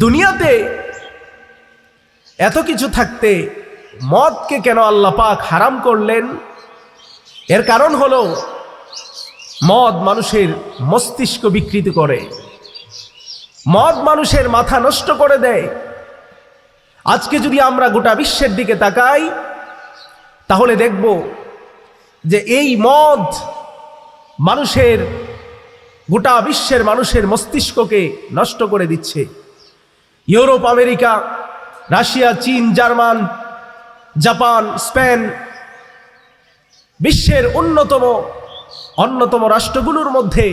দুনিয়াতে এত কিছু থাকতে মদকে কেন আল্লাহ পাক হারাম করলেন? এর কারণ হলো মদ মানুষের মস্তিষ্ক বিকৃত করে, মদ মানুষের মাথা নষ্ট করে দেয়। আজকে যদি আমরা গোটা বিশ্বের দিকে তাকাই তাহলে দেখব যে এই মদ মানুষের গোটা বিশ্বের মানুষের মস্তিষ্ককে নষ্ট করে দিচ্ছে। ইউরোপ, আমেরিকা, রাশিয়া, চীন, জার্মান, জাপান, স্পেন, বিশ্বের অন্যতম রাষ্ট্রগুলোর মধ্যে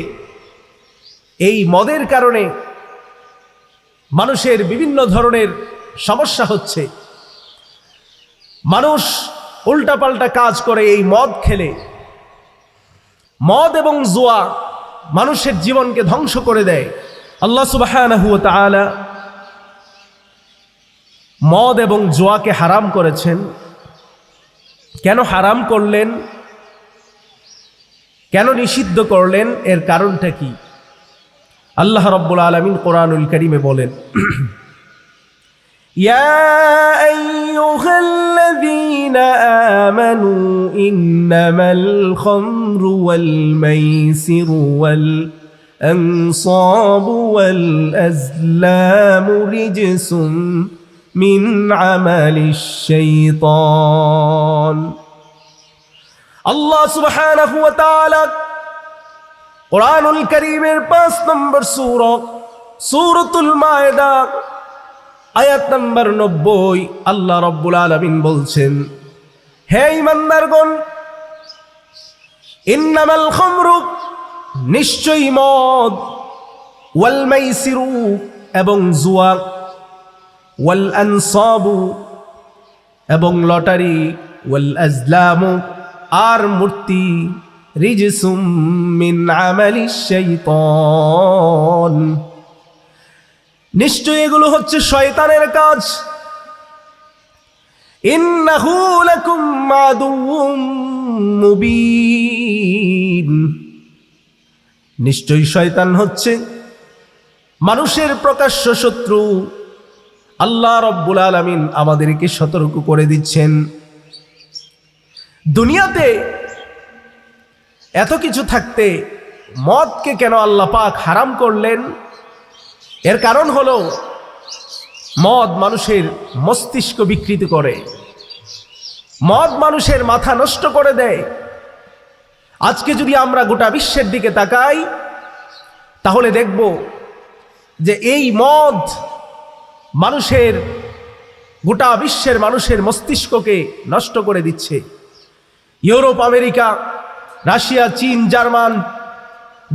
এই মদের কারণে মানুষের বিভিন্ন ধরনের সমস্যা হচ্ছে। মানুষ উল্টাপাল্টা কাজ করে এই মদ খেলে। মদ এবং জুয়া মানুষের জীবনকে ধ্বংস করে দেয়। আল্লাহ সুবহানাহু ওয়া তাআলা মদ এবং জুয়াকে হারাম করেছেন। কেন হারাম করলেন? কেন নিষিদ্ধ করলেন? এর কারণটা কি? আল্লাহ রাব্বুল আলামিন কোরআনুল কারীমে বলেন, ইয়া আইয়ুহাল্লাযীনা আমানু ইন্নামাল খামরু ওয়াল মাইসিরু ওয়াল আনসাবু ওয়াল আজলামু রিজসুম মিন আমালিশ শাইতান। আল্লাহ সুবহানাহু ওয়া তাআলা কোরআনুল কারীমের 5 নম্বর সূরাতুল মায়েদা আয়াত নম্বর 90 আল্লাহ রাব্বুল আলামিন বলছেন, হে ঈমানদারগণ, ইন্নামাল খামরু, নিশ্চয়ই মদ, ওয়াল মাইসিরু এবং জুয়া, ওয়াল আনসাবু এবং লটারি, ওয়াল আজলামু আর মূর্তি, রিজসুম মিন আমালিশ শাইতান, নিশ্চয় এগুলো হচ্ছে শয়তানের কাজ। ইন্নাহু লাকুম আদুউম মুবিন, নিশ্চয় শয়তান হচ্ছে মানুষের প্রকাশ্য শত্রু। আল্লাহ রাব্বুল আলামিন আমাদেরকে সতর্ক করে দিচ্ছেন। দুনিয়াতে এত কিছু থাকতে মদকে কেন আল্লাহ পাক হারাম করলেন? এর কারণ হলো মদ মানুষের মস্তিষ্ক বিকৃত করে, মদ মানুষের মাথা নষ্ট করে দেয়। আজকে যদি আমরা গোটা বিশ্বের দিকে তাকাই তাহলে দেখব যে এই মদ মানুষের গোটা বিশ্বের মানুষের মস্তিষ্ককে নষ্ট করে দিচ্ছে। ইউরোপ, আমেরিকা, রাশিয়া, চীন, জার্মান,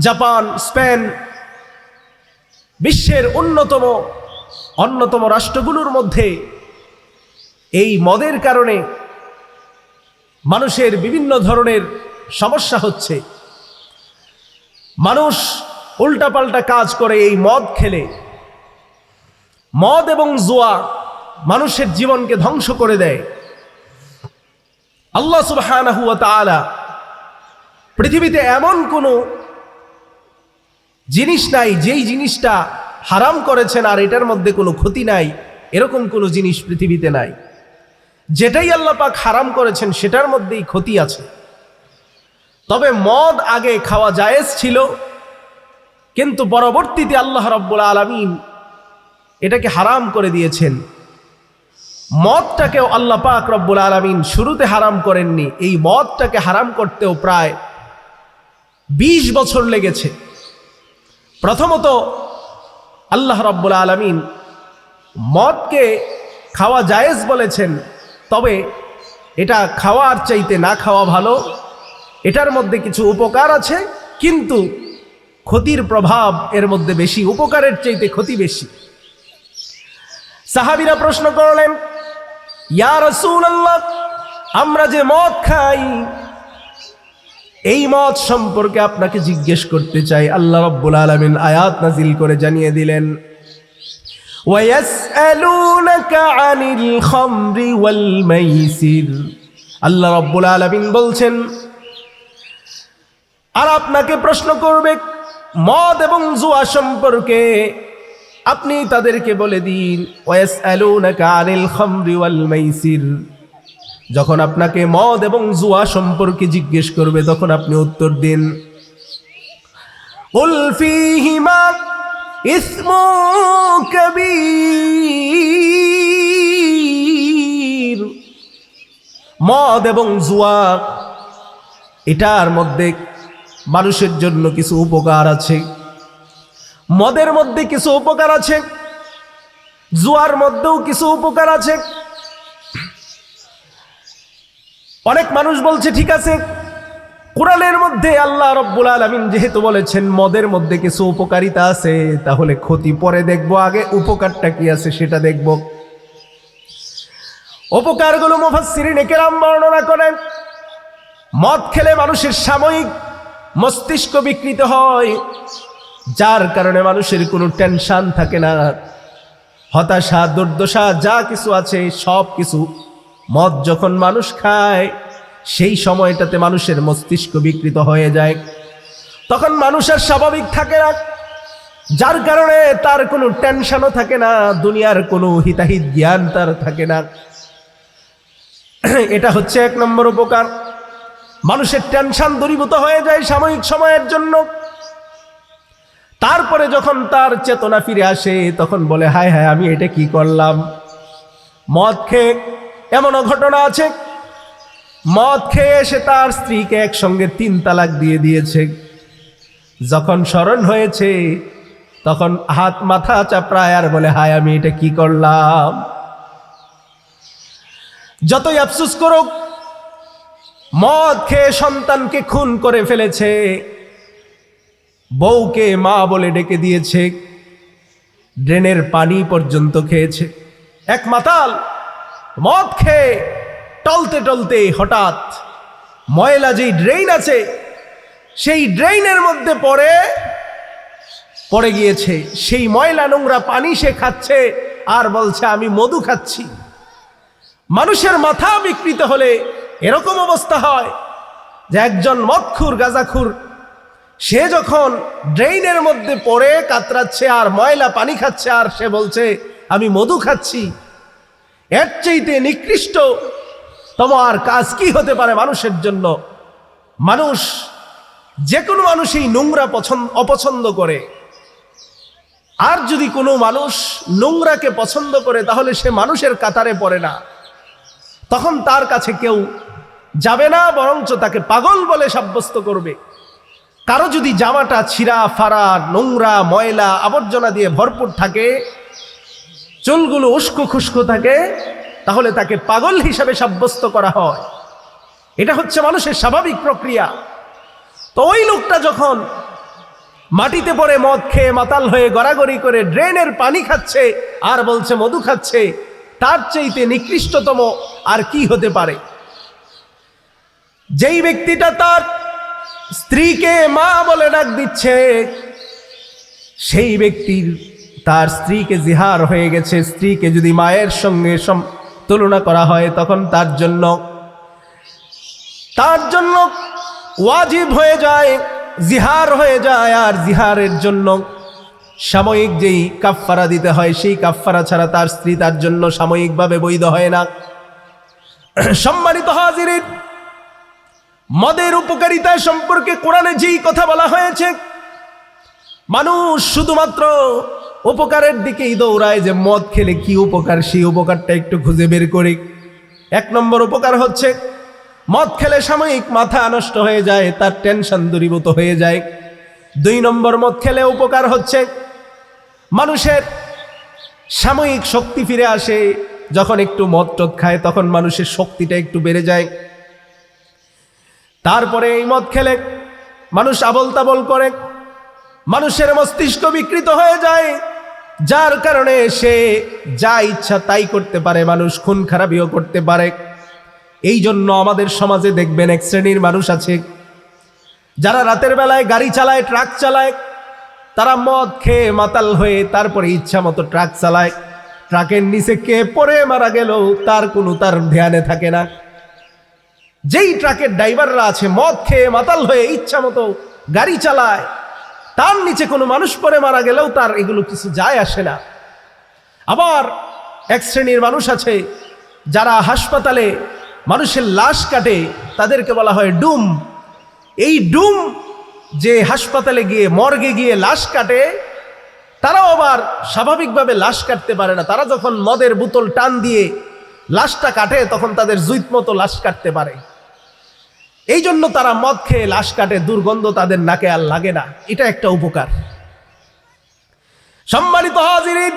জাপান, স্পেন, বিশ্বের অন্যতম রাষ্ট্রগুলোর মধ্যে এই মদের কারণে মানুষের বিভিন্ন ধরনের সমস্যা হচ্ছে। মানুষ উল্টাপাল্টা কাজ করে এই মদ খেলে। মদ এবং জুয়া মানুষের জীবনকে ধ্বংস করে দেয়। আল্লাহ সুবহানাহু ওয়া তাআলা পৃথিবীতে এমন কোনো জিনিস নাই যেই জিনিসটা হারাম করেছেন আর এটার মধ্যে কোনো ক্ষতি নাই, এরকম কোনো জিনিস পৃথিবীতে নাই। যেটাই আল্লাহ পাক হারাম করেছেন সেটার মধ্যেই ক্ষতি আছে। তবে মদ আগে খাওয়া জায়েজ ছিল, কিন্তু পরবর্তীতে আল্লাহ রাব্বুল আলামিন এটাকে হারাম করে দিয়েছেন। মদটাকেও আল্লাহ পাক রব্বুল আলামিন শুরুতে হারাম করেননি। এই মদটাকে হারাম করতেও প্রায় 20 বছর লেগেছে। প্রথমত আল্লাহ রাব্বুল আলামিন মদকে খাওয়া জায়েজ বলেছেন, তবে এটা খাওয়ার চাইতে না খাওয়া ভালো। এটার মধ্যে কিছু উপকার আছে, কিন্তু ক্ষতির প্রভাব এর মধ্যে বেশি, উপকারের চাইতে ক্ষতি বেশি। সাহাবীরা প্রশ্ন করলেন, ইয়া রাসূলুল্লাহ, আমরা যে মদ খাই এই মদ সম্পর্কে আপনাকে জিজ্ঞেস করতে চাই। আল্লাহ রাব্বুল আলামিন আয়াত নাজিল করে জানিয়ে দিলেন, ওয়া ইয়াসআলুনাকা আনিল খামরি ওয়াল মাইসির। আল্লাহ রাব্বুল আলামিন বলছেন, আর আপনাকে প্রশ্ন করবে মদ এবং জুয়া সম্পর্কে। আপনি তাদেরকে বলে দিন ওয়াসআলুনাকা আনিল খামরি ওয়াল মাইসির, যখন আপনাকে মদ এবং জুয়া সম্পর্কে জিজ্ঞেস করবে তখন আপনি উত্তর দিন কুল ফীহিমা ইসমুন কাবীর, মদ এবং জুয়া এটার মধ্যে মানুষের জন্য কিছু উপকার আছে, মদের মধ্যে কিছু উপকার আছে, জুয়ার মধ্যেও কিছু উপকার আছে। অনেক মানুষ বলছে ঠিক আছে, কোরআনের মধ্যে আল্লাহ রাব্বুল আলামিন যেহেতু বলেছেন মদের মধ্যে কিছু উপকারিতা আছে, তাহলে ক্ষতি পরে দেখব, আগে উপকারটা কি আছে সেটা দেখব। উপকারগুলো মুফাসসিরিনে কেরাম বর্ণনা করেন। মদ খেলে মানুষের সাময়িক মস্তিষ্ক বিকৃত হয়, যার কারণে মানুষের কোনো টেনশন থাকে না, হতাশা দুর্দশা যা কিছু আছে সব কিছু মদ যখন মানুষ খায় সেই সময়টাতে মানুষের মস্তিষ্ক বিকৃত হয়ে যায়, তখন মানুষ আর স্বাভাবিক থাকে না, যার কারণে তার কোনো টেনশনও থাকে না, দুনিয়ার কোনো হিতাহিত জ্ঞান তার থাকে না। এটা হচ্ছে এক নম্বর উপকার। মানুষের টেনশন দূরীভূত হয়ে যায় সাময়িক সময়ের জন্য। তারপরে যখন তার চেতনা ফিরে আসে তখন বলে হায় হায় আমি এটা কি করলাম। মদ খেয়ে এমনও ঘটনা আছে, মদ খেয়ে এসে তার স্ত্রীকে একসঙ্গে 3 তালাক দিয়ে দিয়েছে। যখন স্মরণ হয়েছে তখন হাত মাথা চাপড়ায় আর বলে হায় আমি এটা কি করলাম। যতই আফসোস করুক, মদ খেয়ে সন্তানকে খুন করে ফেলেছে, বউকে মা বলে ডেকে দিয়েছে, ড্রেনের পানি পর্যন্ত খেয়েছে। এক মাতাল মদ খেয়ে টলতে টলতে হঠাৎ ময়লা যেই ড্রেন আছে সেই ড্রেনের মধ্যে পড়ে গিয়েছে, সেই ময়লা নোংরা পানি সে খাচ্ছে আর বলছে আমি মধু খাচ্ছি। মানুষের মাথা বিকৃত হলে এরকম অবস্থা হয় যে একজন মদখুর গাঁজাখুর সে যখন ড্রেইনের মধ্যে পড়ে কাতরাচ্ছে আর ময়লা পানি খাচ্ছে আর সে বলছে আমি মধু খাচ্ছি, এর চাইতে নিকৃষ্টতম আর কাজ কি হতে পারে মানুষের জন্য। মানুষ যে কোনো মানুষই নোংরা অপছন্দ করে, আর যদি কোনো মানুষ নোংরাকে পছন্দ করে তাহলে সে মানুষের কাতারে পড়ে না, তখন তার কাছে কেউ যাবে না, বরঞ্চ তাকে পাগল বলে সাব্যস্ত করবে। কারো যদি জামাটা ছিঁড়া ফাড়া নোংরা ময়লা আবর্জনা দিয়ে ভরপুর থাকে, চুলগুলো উস্কো খুস্কো থাকে, তাহলে তাকে পাগল হিসাবে সাব্যস্ত করা হয়। এটা হচ্ছে মানুষের স্বাভাবিক প্রক্রিয়া। তো ওই লোকটা যখন মাটিতে পড়ে মদ খেয়ে মাতাল হয়ে গড়াগড়ি করে ড্রেনের পানি খাচ্ছে আর বলছে মধু খাচ্ছে, তার চাইতে নিকৃষ্টতম আর কি হতে পারে। যেই ব্যক্তিটা তার স্ত্রীকে মা বলে ডাক দিচ্ছে, সেই ব্যক্তির তার স্ত্রীকে জিহার হয়ে গেছে। স্ত্রীকে যদি মায়ের সঙ্গে তুলনা করা হয় তখন তার জন্য ওয়াজিব হয়ে যায়, জিহার হয়ে যায়। আর জিহারের জন্য সাময়িক যেই কাফফারা দিতে হয় সেই কাফফারা ছাড়া তার স্ত্রী তার জন্য সাময়িকভাবে বৈধ হয় না। সম্মানিত হাজিরিন, মদের উপকারিতা সম্পর্কে কোরআনে যেই কথা বলা হয়েছে, মানুষ শুধুমাত্র উপকারের দিকেই দৌড়ায় যে মদ খেলে কি উপকার, সেই উপকারটা একটু খুঁজে বের করি। 1 নম্বর উপকার হচ্ছে মদ খেলে সাময়িক মাথা নষ্ট হয়ে যায়, তার টেনশন দূরীভূত হয়ে যায়। 2 নম্বর মদ খেলে উপকার হচ্ছে মানুষের সাময়িক শক্তি ফিরে আসে। যখন একটু মদ টদ খায় তখন মানুষের শক্তিটা একটু বেড়ে যায়। তারপরে এই মদ খেলে মানুষ আবল তাবল করে, মানুষের মস্তিষ্ক বিকৃত হয়ে যায়, যার কারণে সে যা ইচ্ছা তাই করতে পারে, মানুষ খুন খারাপিও করতে পারে। এই জন্য আমাদের সমাজে দেখবেন এক শ্রেণীর মানুষ আছে যারা রাতের বেলায় গাড়ি চালায়, ট্রাক চালায়, তারা মদ খেয়ে মাতাল হয়ে তারপরে ইচ্ছা মতো ট্রাক চালায়। ট্রাকের নিচে কে পড়ে মারা গেল তার ধ্যানে থাকে না। যেই ট্রাকের ড্রাইভাররা আছে মদ খেয়ে মাতাল হয়ে ইচ্ছা মতো গাড়ি চালায়, তার নিচে কোনো মানুষ পরে মারা গেলেও তার এগুলো কিছু যায় আসে না। আবার এক শ্রেণীর মানুষ আছে যারা হাসপাতালে মানুষের লাশ কাটে, তাদেরকে বলা হয় ডুম। এই ডুম যে হাসপাতালে গিয়ে মর্গে গিয়ে লাশ কাটে, তারাও আবার স্বাভাবিকভাবে লাশ কাটতে পারে না। তারা যখন মদের বোতল টান দিয়ে লাশটা কাটে তখন তাদের জুইত মতো লাশ কাটতে পারে। এই জন্য তারা মদ খেয়ে লাশ কাটে, দুর্গন্ধ তাদের নাকে আর লাগে না। এটা একটা উপকার। সম্মানিত হাজিরিন,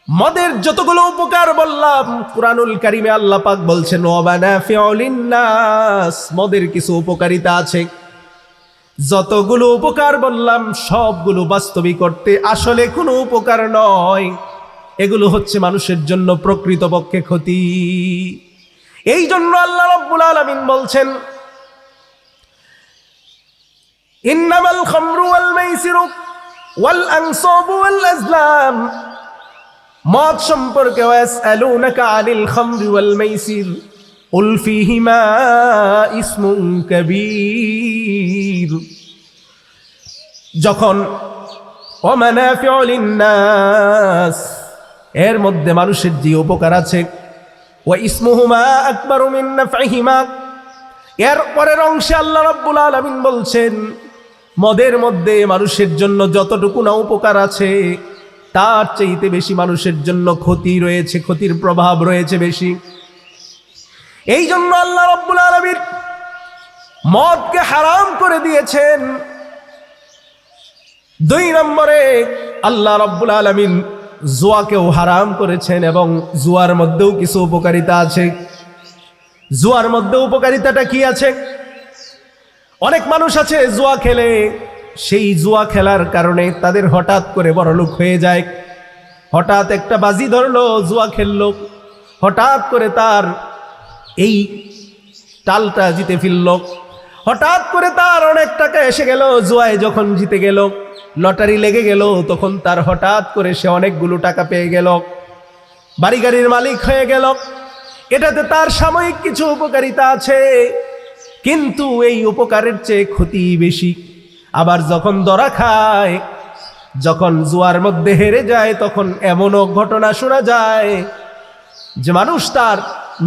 মদের যতগুলো উপকার বললাম, কুরআনুল কারীমে আল্লাহ পাক বলছেন ওয়া মানাফিউ লিন-নাস, মদের কিছু উপকারিতা আছে। যতগুলো উপকার বললাম সবগুলো বাস্তবিক করতে আসলে কোনো উপকার নয়, এগুলো হচ্ছে মানুষের জন্য প্রকৃতপক্ষে ক্ষতি। এই জন্য আল্লাহ রাব্বুল আলামিন বলছেন ইন্নামাল খামরু ওয়াল মাইসিরু ওয়াল আনসাবু ওয়াল আজলাম, মদ সম্পর্কে ওয়াসআলুনাকা আনিল খামরি ওয়াল মাইসির কুল ফীহিমা ইসমুন কাবীর। যখন ওয়া মানাফিউ লিন-নাস, এর মধ্যে মানুষের যে উপকার আছে, ওয়া ইসমুহুমা আকবারু মিন নাফইহিমা, এর পরের অংশে আল্লাহ রাব্বুল আলামিন বলছেন মদের মধ্যে মানুষের জন্য যতটুকু না উপকার আছে তার চাইতে বেশি মানুষের জন্য ক্ষতি রয়েছে, ক্ষতির প্রভাব রয়েছে বেশি। এই জন্য আল্লাহ রাব্বুল আলামিন মদকে হারাম করে দিয়েছেন। 2 নম্বরে আল্লাহ রাব্বুল আলামিন জুয়াকেও হারাম করেছেন, এবং জুয়ার মধ্যেও কিছু উপকারিতা আছে। জুয়ার মধ্যে উপকারিতাটা কি আছে? অনেক মানুষ আছে জুয়া খেলে, সেই জুয়া খেলার কারণে তাদের হঠাৎ করে বড়লোক হয়ে যায়। হঠাৎ একটা বাজি ধরলো, জুয়া খেললো, হঠাৎ করে তার এই টালটা জিতে ফেলল, হঠাৎ করে তার অনেক টাকা এসে গেল। জুয়ায় যখন জিতে গেল, লটারি লেগে গেল, তখন তার হঠাৎ করে সে অনেকগুলো টাকা পেয়ে গেল, বাড়ি গাড়ির মালিক হয়ে গেল। এটাতে তার সাময়িক কিছু উপকারিতা আছে, কিন্তু এই উপকারের চেয়ে ক্ষতি বেশি। আবার যখন ধরা খায়, যখন জুয়ার মধ্যে হেরে যায়, তখন এমনও ঘটনা শোনা যায় যে মানুষ তার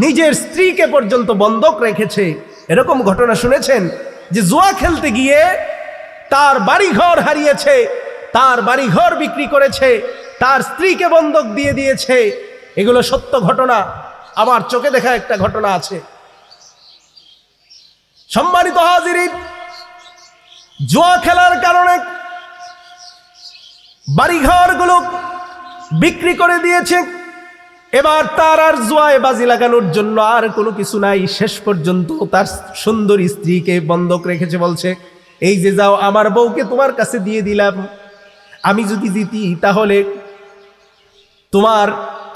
নিজের স্ত্রীকে পর্যন্ত বন্ধক রেখেছে। এরকম ঘটনা শুনেছেন যে জুয়া খেলতে গিয়ে তার বাড়িঘর হারিয়েছে, তার বাড়িঘর বিক্রি করেছে, তার স্ত্রীকে বন্ধক দিয়ে দিয়েছে। এগুলো সত্য ঘটনা, আমার চোখে দেখা একটা ঘটনা আছে। সম্মানিত হাজিরিন, জুয়া খেলার কারণে বাড়িঘরগুলো বিক্রি করে দিয়েছে। এবার তার আর জুয়ায় বাজি লাগানোর জন্য আর কোনো কিছু নাই। শেষ পর্যন্ত তার সুন্দর স্ত্রীকে বন্ধক রেখেছে, বলছে এই যে যাও, আমার বউকে তোমার কাছে দিয়ে দিলাম, আমি যদি জিতি তাহলে তোমার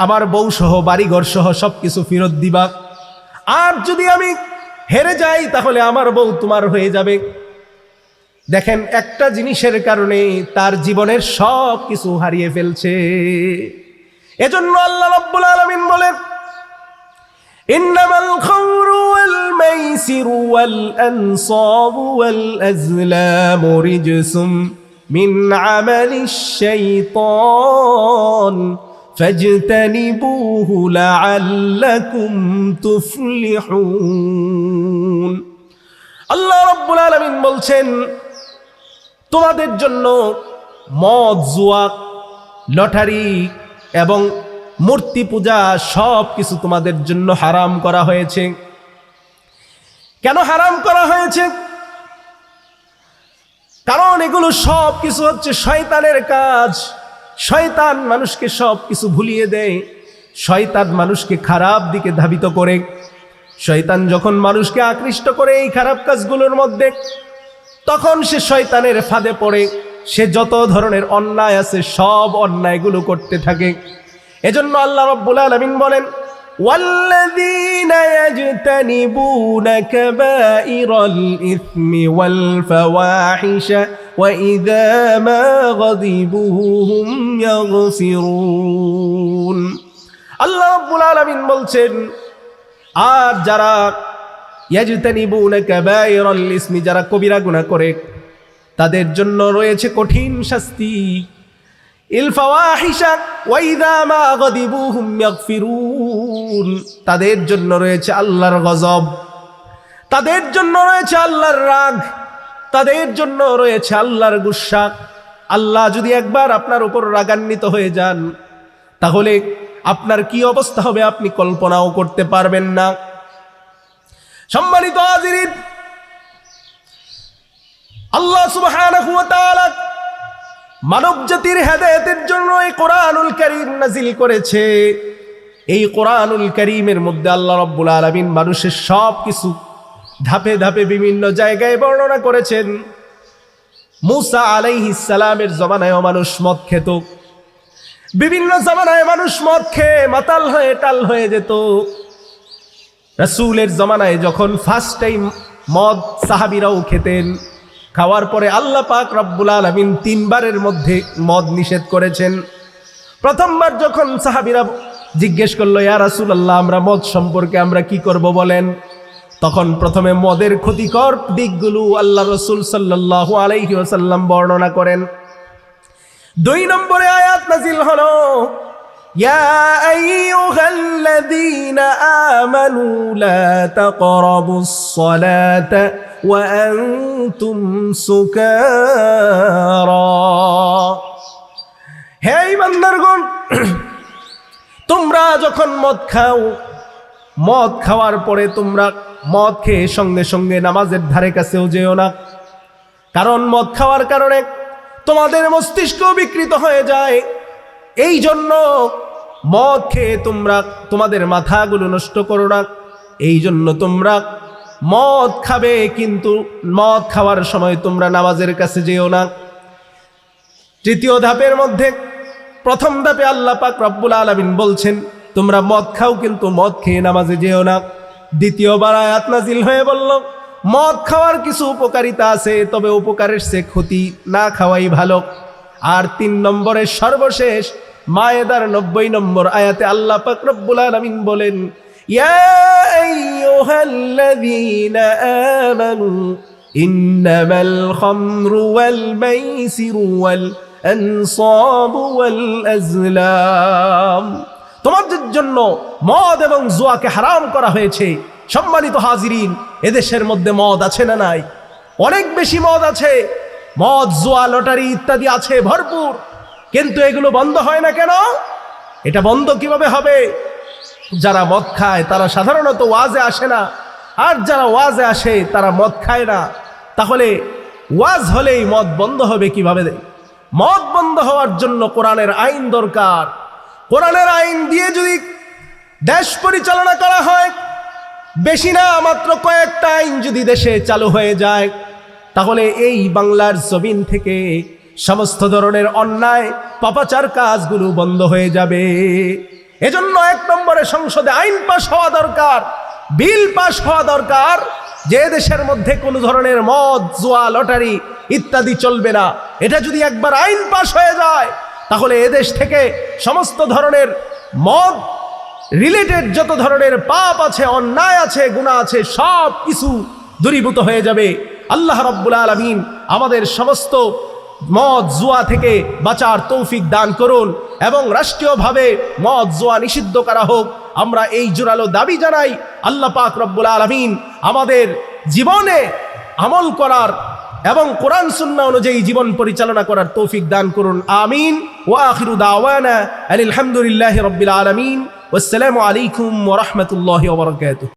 আমার বউ সহ বাড়িঘর সহ সবকিছু ফেরত দিবা, আর যদি আমি হেরে যাই তাহলে আমার বউ তোমার হয়ে যাবে। দেখেন, একটা জিনিসের কারণে তার জীবনের সব কিছু হারিয়ে ফেলছে। এজন্য আল্লাহ রাব্বুল আলামিন বলেন ইন্নামাল খামরু ওয়াল মাইসিরু ওয়াল আনসাবু ওয়াল আজলামু রিজসুম মিন আমালিশ শাইতান ফাজতানিবুহু লাআল্লাকুম তুফলিহুন। আল্লাহ রাব্বুল আলামিন বলছেন তোমাদের জন্য মদ, জুয়া, লটারি এবং মূর্তি পূজা সব কিছু তোমাদের জন্য হারাম করা হয়েছে। কেন হারাম করা হয়েছে? কারণ এগুলো সব কিছু হচ্ছে শয়তানের কাজ। শয়তান মানুষকে সব কিছু ভুলিয়ে দেয়, শয়তান মানুষকে খারাপ দিকে ধাবিত করে। শয়তান যখন মানুষকে আকৃষ্ট করে এই খারাপ কাজগুলোর মধ্যে, তখন সে শয়তানের ফাঁদে পড়ে, সে যত ধরনের অন্যায় আছে সব অন্যায়গুলো করতে থাকে। এজন্য আল্লাহ রাব্বুল আলামিন বলেন ওয়াল্লাযীনা ইয়াজতানিবুনা কাবাইরাল ইসমি ওয়াল ফাওয়াহিশা ওয়া ইযা মা গাযিবু হুম ইয়াগফিরুন। আল্লাহ রাব্বুল আলামিন বলছেন, আর যারা ইয়াজতানিবুনা কাবাইরাল ইসমি, যারা কবিরা গুনাহ করে, তাদের জন্য রয়েছে কঠিন শাস্তি। ইল ফাওয়াহিশা ওয়া ইযা মা গাদিবু হুম ইয়াগফিরুন, তাদের জন্য রয়েছে আল্লাহর গজব, তাদের জন্য রয়েছে আল্লাহর রাগ, তাদের জন্য রয়েছে আল্লাহর গুসা। আল্লাহ যদি একবার আপনার উপর রাগান্বিত হয়ে যান, তাহলে আপনার কি অবস্থা হবে আপনি কল্পনাও করতে পারবেন না। সম্মানিত হাজিরিন, আল্লাহ সুবহানাহু ওয়া তাআলা মানব জাতির হেদায়েতের জন্য এই কোরআনুল কারীম নাজিল করেছে। এই কোরআনুল কারীমের মধ্যে আল্লাহ রাব্বুল আলামিন মানুষের সব কিছু ধাপে ধাপে বিভিন্ন জায়গায় বর্ণনা করেছেন। মুসা আলাইহিস সালামের জমানায় মানুষ মদ খেত, বিভিন্ন জমানায় মানুষ মদ খেয়ে মাতাল হয়ে টাল হয়ে যেত। রাসূলের জমানায় যখন ফার্স্ট টাইম মদ সাহাবীরাও খেতেন, খাওয়ার পরে আল্লাহ পাক রব্বুল আলামিন 3 বারের মধ্যে মদ নিষেধ করেছেন। প্রথমবার যখন সাহাবীরা জিজ্ঞেস করলো, ইয়া রাসূলুল্লাহ, আমরা মদ সম্পর্কে আমরা কি করব বলেন, তখন প্রথমে মদের ক্ষতিকর দিকগুলো আল্লাহ রাসূল সাল্লাল্লাহু আলাইহি ওয়াসাল্লাম বর্ণনা করেন। 2 নম্বরে আয়াত নাজিল হলো, ইয়া আইয়ুহাল্লাযীনা আমানু লা তাকরাবুস সালাতা ওয়া আনতুম সুকারা, হে ঈমানদারগণ, তোমরা যখন মদ খাও, মদ খাওয়ার পরে তোমরা মদ খেয়ে সঙ্গে সঙ্গে নামাজের ধারে কাছেও যেও না, কারণ মদ খাওয়ার কারণে তোমাদের মস্তিষ্ক বিকৃত হয়ে যায়। এই জন্য মদ খেয়ে তোমরা তোমাদের মাথাগুলো নষ্ট করো না। এই জন্য তোমরা মদ খাবে, কিন্তু মদ খাওয়ার সময় তোমরা নামাজের কাছে যেও না। 3য় ধাপের মধ্যে, প্রথম ধাপে আল্লাহ পাক রব্বুল আলামিন বলছেন তোমরা মদ খাও, কিন্তু মদ খেয়ে নামাজে যেও না। 2য়বার আয়াত নাজিল হয়ে বলল, মদ খাওয়ার কিছু উপকারিতা আছে, তবে উপকারের চেয়ে ক্ষতি না খাওয়াই ভালো। আর 3 নম্বরের সর্বশেষ মায়েদার 90 নম্বর আয়াতে আল্লাহ পাক রব্বুল আলামিন বলেন, ইয়া আইয়ুহাল্লাযীনা আমানু ইন্নামাল খামরু ওয়াল মাইসিরু ওয়াল আনসাবু ওয়াল আজলাম, তোমাদের জন্য মদ এবং জুয়াকে হারাম করা হয়েছে। সম্মানিত হাজিরিন, এদেশের মধ্যে মদ আছে না নাই? অনেক বেশি মদ আছে, মদ, জুয়া, লটারি ইত্যাদি আছে ভরপুর, কিন্তু এগুলো বন্ধ হয় না কেন? এটা বন্ধ কিভাবে হবে? যারা মদ খায় তারা সাধারণত ওয়াজে আসে না, আর যারা ওয়াজে আসে তারা মদ খায় না। তাহলে ওয়াজ হলেই মদ বন্ধ হবে কিভাবে? মদ বন্ধ হওয়ার জন্য কোরআনের আইন দরকার। কোরআনের আইন দিয়ে যদি দেশ পরিচালনা করা হয়, বেশি না মাত্র কয়েকটা আইন যদি দেশে চালু হয়ে যায়, তাহলে এই বাংলার জমিন থেকে সমস্ত ধরনের অন্যায় পাপাচার কাজগুলো বন্ধ হয়ে যাবে। এজন্য 1 নম্বরে সংসদে আইন পাশ হওয়া দরকার, বিল পাশ হওয়া দরকার, যে দেশের মধ্যে কোনো ধরনের মদ, জুয়া, লটারি ইত্যাদি চলবে না। এটা যদি একবার আইন পাশ হয়ে যায়, তাহলে এদেশ থেকে সমস্ত ধরনের মদ রিলেটেড যত ধরনের পাপ আছে, অন্যায় আছে, গুনাহ আছে, সব কিছু দূরীভূত হয়ে যাবে। আল্লাহ রাব্বুল আলামিন আমাদের সমস্ত মদ, জুয়া থেকে বাঁচার তৌফিক দান করুন, এবং রাষ্ট্রীয়ভাবে মদ, জুয়া নিষিদ্ধ করা হোক। আমরা এই জোরালো দাবি জানাই। আল্লাহ পাক রব্বুল আলামিন আমাদের জীবনে আমল করার এবং কোরআন সুন্নাহ অনুযায়ী জীবন পরিচালনা করার তৌফিক দান করুন। আমিন। ওয়া আখিরু দাওয়ানা আলহামদুলিল্লাহি রাব্বিল আলামিন। ওয়াসসালামু আলাইকুম ওয়া রাহমাতুল্লাহি ওয়া বারাকাতুহু।